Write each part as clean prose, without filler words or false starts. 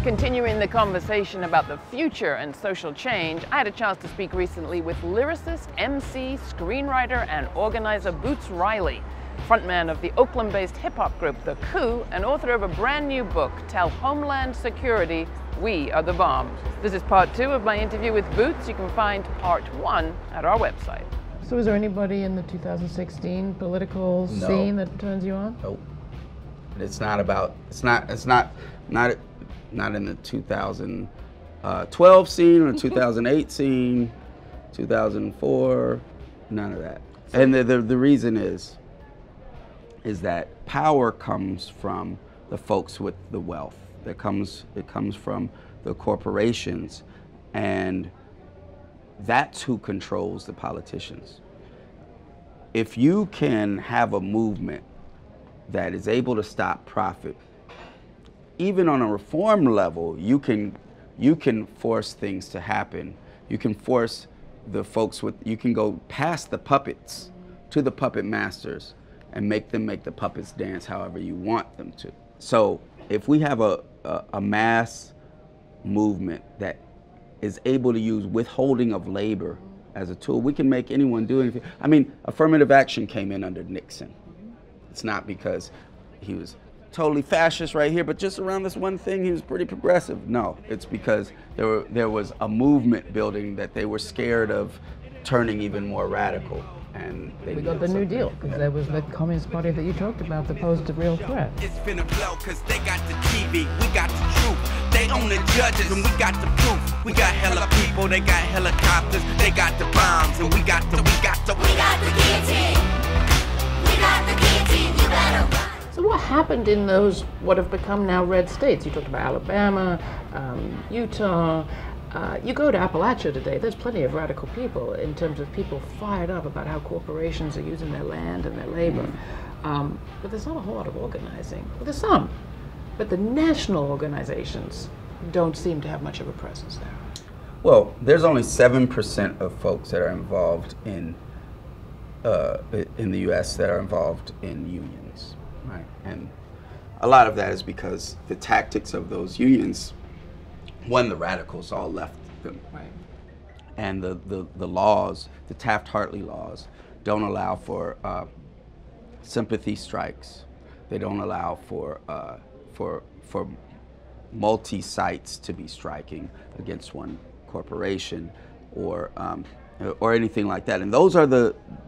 Continuing the conversation about the future and social change, I had a chance to speak recently with lyricist, MC, screenwriter, and organizer Boots Riley, frontman of the Oakland-based hip-hop group The Coup, and author of a brand new book, Tell Homeland Security We Are the Bomb. This is part 2 of my interview with Boots. You can find part 1 at our website. So is there anybody in the 2016 political scene that turns you on? Nope. It's not about, not in the 2012 scene or 2008 scene, 2004, none of that. And the reason is that power comes from the folks with the wealth. It comes from the corporations, and that's who controls the politicians. If you can have a movement that is able to stop profit, even on a reform level, you can force things to happen. You can force the folks you can go past the puppets to the puppet masters and make them make the puppets dance however you want them to. So if we have a mass movement that is able to use withholding of labor as a tool, we can make anyone do anything. I mean, affirmative action came in under Nixon. It's not because he was totally fascist right here, but just around this one thing, he was pretty progressive. No, it's because there was a movement building that they were scared of turning even more radical. And we got the New Deal, because there was the Communist Party that you talked about that posed a real threat. It's been a blow, because they got the TV, we got the truth. They own the judges, and we got the proof. We got hella people, they got helicopters, they got the bombs, and we got the guillotine. We got the guillotine, you better run. So what happened in those, what have become now red states? You talked about Alabama, Utah. You go to Appalachia today, there's plenty of radical people in terms of people fired up about how corporations are using their land and their labor. But there's not a whole lot of organizing. Well, there's some, but the national organizations don't seem to have much of a presence there. Well, there's only 7% of folks that are involved in the U.S. that are involved in unions, right? And a lot of that is because the tactics of those unions, one, the radicals all left them, right? And the laws, the Taft-Hartley laws, don't allow for sympathy strikes. They don't allow for multi-sites to be striking against one corporation or anything like that. And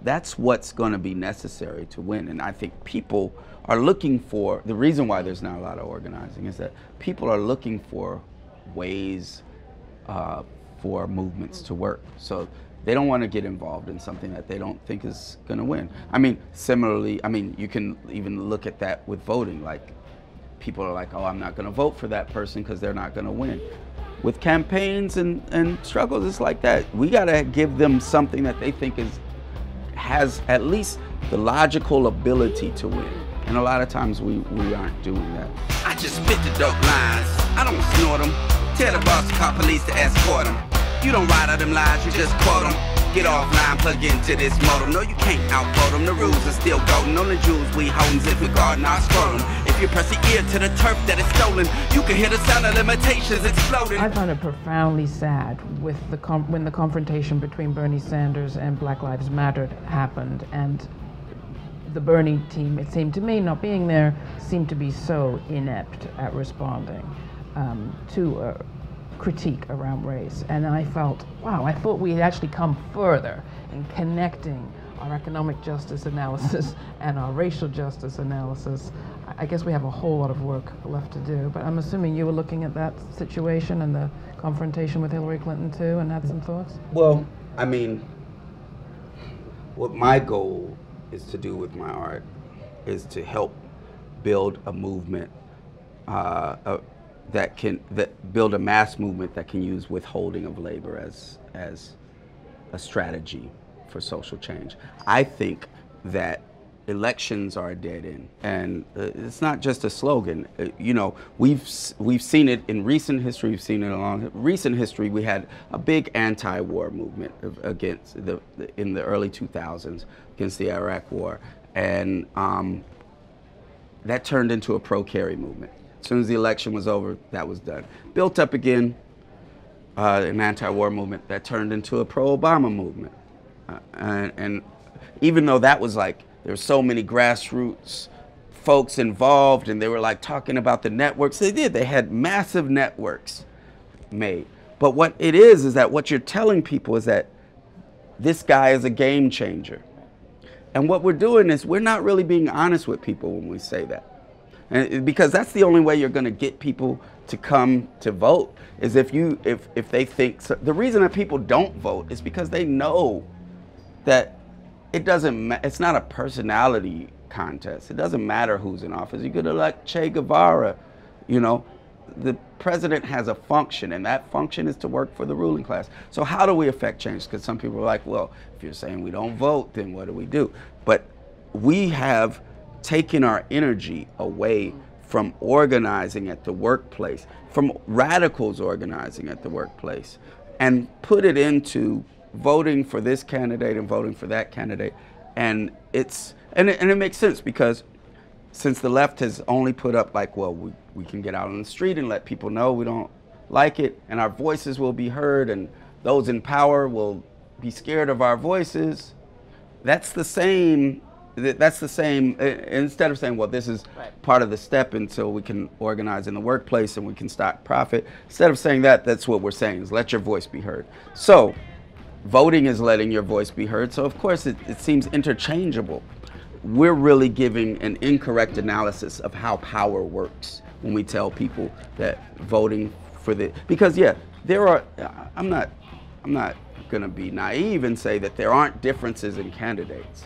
that's what's going to be necessary to win. And I think people are looking for, the reason why there's not a lot of organizing is that people are looking for ways for movements to work. So they don't want to get involved in something that they don't think is going to win. I mean, similarly, you can even look at that with voting. Like, people are like, oh, I'm not going to vote for that person because they're not going to win. With campaigns and struggles, it's like that. We got to give them something that they think has at least the logical ability to win. And a lot of times we aren't doing that. I just spit the dope lines, I don't snort them. Tell the boss to call police to escort them. You don't write out them lies, you just quote them. Get offline, plug into this modem. No, you can't outvote them, the rules are still golden. On the jewels we holdin' if we guardin' our scrotum. If you press the ear to the turf that is stolen, you can hear the sound of limitations exploding. I find it profoundly sad with when the confrontation between Bernie Sanders and Black Lives Matter happened, and the Bernie team, it seemed to me, not being there, seemed to be so inept at responding to a critique around race. And I felt, wow, I thought we had actually come further in connecting our economic justice analysis and our racial justice analysis. I guess we have a whole lot of work left to do, but I'm assuming you were looking at that situation and the confrontation with Hillary Clinton too, and had some thoughts? Well, I mean, what my goal is to do with my art is to help build a movement build a mass movement that can use withholding of labor as a strategy for social change. I think that elections are a dead end, and it's not just a slogan. You know, we've seen it in recent history. We've seen it along recent history. We had a big anti-war movement against in the early 2000s against the Iraq War, and that turned into a pro-Kerry movement. As soon as the election was over, that was done. Built up again, an anti-war movement that turned into a pro-Obama movement. And even though that was like, there were so many grassroots folks involved, and they were like talking about the networks. They had massive networks made. But what it is that what you're telling people is that this guy is a game changer. And what we're doing is we're not really being honest with people when we say that. And because that's the only way you're going to get people to come to vote, is if they think so. The reason that people don't vote is because they know that it doesn't it's not a personality contest. It doesn't matter who's in office. You could elect Che Guevara, you know. The president has a function, and that function is to work for the ruling class. So how do we affect change? Because some people are like, well, if you're saying we don't vote, then what do we do? But we have taken our energy away from organizing at the workplace, from radicals organizing at the workplace, and put it into voting for this candidate and voting for that candidate. And it makes sense, because since the left has only put up like, well, we can get out on the street and let people know we don't like it, and our voices will be heard, and those in power will be scared of our voices. That's the same, instead of saying, well, this is part of the step until we can organize in the workplace and we can stop profit, instead of saying that, that's what we're saying, is let your voice be heard. So voting is letting your voice be heard, so of course it seems interchangeable. We're really giving an incorrect analysis of how power works when we tell people that voting for because yeah, there are, I'm not gonna be naive and say that there aren't differences in candidates.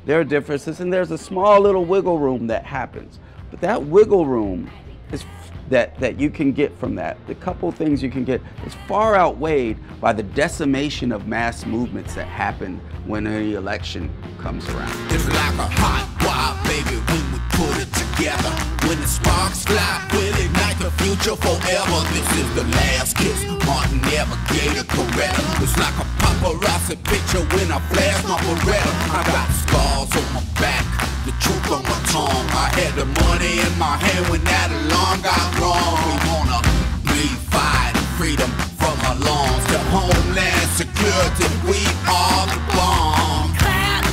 There are differences, and there's a small little wiggle room that happens. But that wiggle room is that you can get from that, the couple things you can get, is far outweighed by the decimation of mass movements that happen when any election comes around. It's like a hot wild baby when we put it together. When the sparks fly, we'll ignite the future forever. This is the last kiss, Martin never gave a Coretta. It's like a paparazzi picture when I flash my Beretta. I got scars on my back, the truth on my tongue. I had the money in my hand when that alarm got wrong. We wanna breathe fire and freedom from our lungs. To homeland security, we are the bomb. Clap.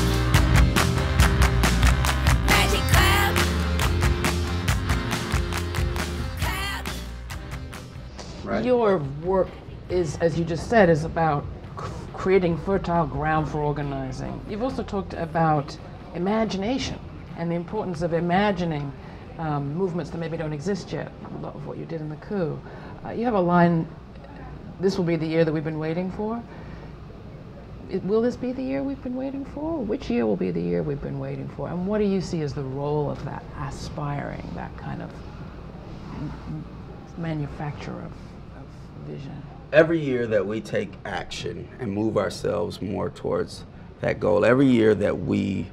Magic clap. Clap. Right? Your work is, as you just said, is about creating fertile ground for organizing. You've also talked about imagination and the importance of imagining movements that maybe don't exist yet, a lot of what you did in the coup. You have a line, this will be the year that we've been waiting for. Will this be the year we've been waiting for? Which year will be the year we've been waiting for? And what do you see as the role of that aspiring, that kind of manufacture of vision? Every year that we take action and move ourselves more towards that goal, every year that we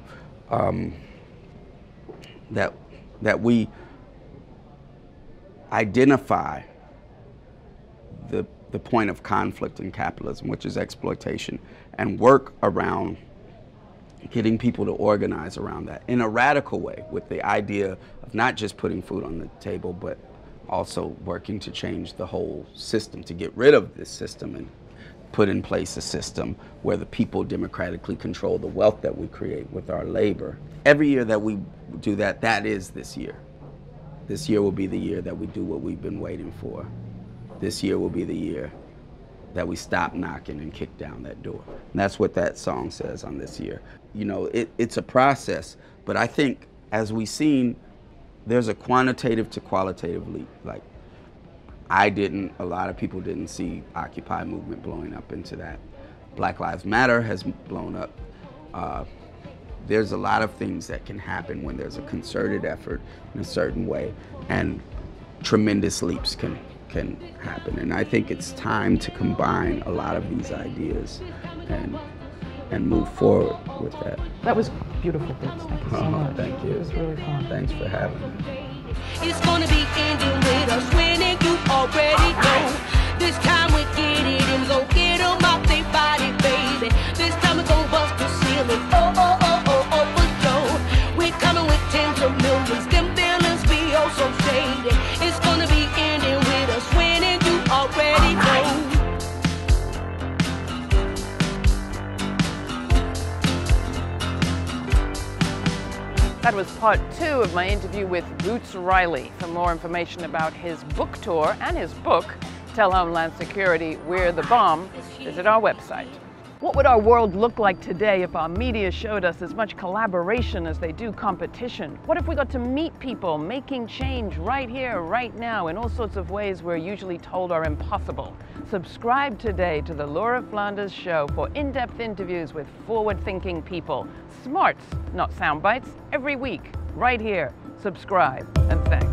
that we identify the point of conflict in capitalism, which is exploitation, and work around getting people to organize around that in a radical way, with the idea of not just putting food on the table, but also working to change the whole system, to get rid of this system and put in place a system where the people democratically control the wealth that we create with our labor. Every year that we do that, that is this year. This year will be the year that we do what we've been waiting for. This year will be the year that we stop knocking and kick down that door. And that's what that song says on this year. You know, it's a process, but I think as we've seen, there's a quantitative to qualitative leap. Like, a lot of people didn't see Occupy movement blowing up into that. Black Lives Matter has blown up. There's a lot of things that can happen when there's a concerted effort in a certain way, and tremendous leaps can happen. And I think it's time to combine a lot of these ideas and move forward with that. That was beautiful, Brooks. Thank you so much. Thank you. It was really fun. Thanks for having me. It's gonna be ending with us winning, you already know. This time we get it and go get 'em off their body, baby. This time we gon' bust the ceiling, oh, oh, oh, oh, oh, for sure. We're coming with tens of millions, them feelings be oh so shady. It's That was part 2 of my interview with Boots Riley. For more information about his book tour and his book, Tell Homeland Security We're the Bomb, visit our website. What would our world look like today if our media showed us as much collaboration as they do competition? What if we got to meet people making change right here, right now, in all sorts of ways we're usually told are impossible? Subscribe today to the Laura Flanders Show for in-depth interviews with forward-thinking people. Smarts, not sound bites, every week, right here. Subscribe, and thanks.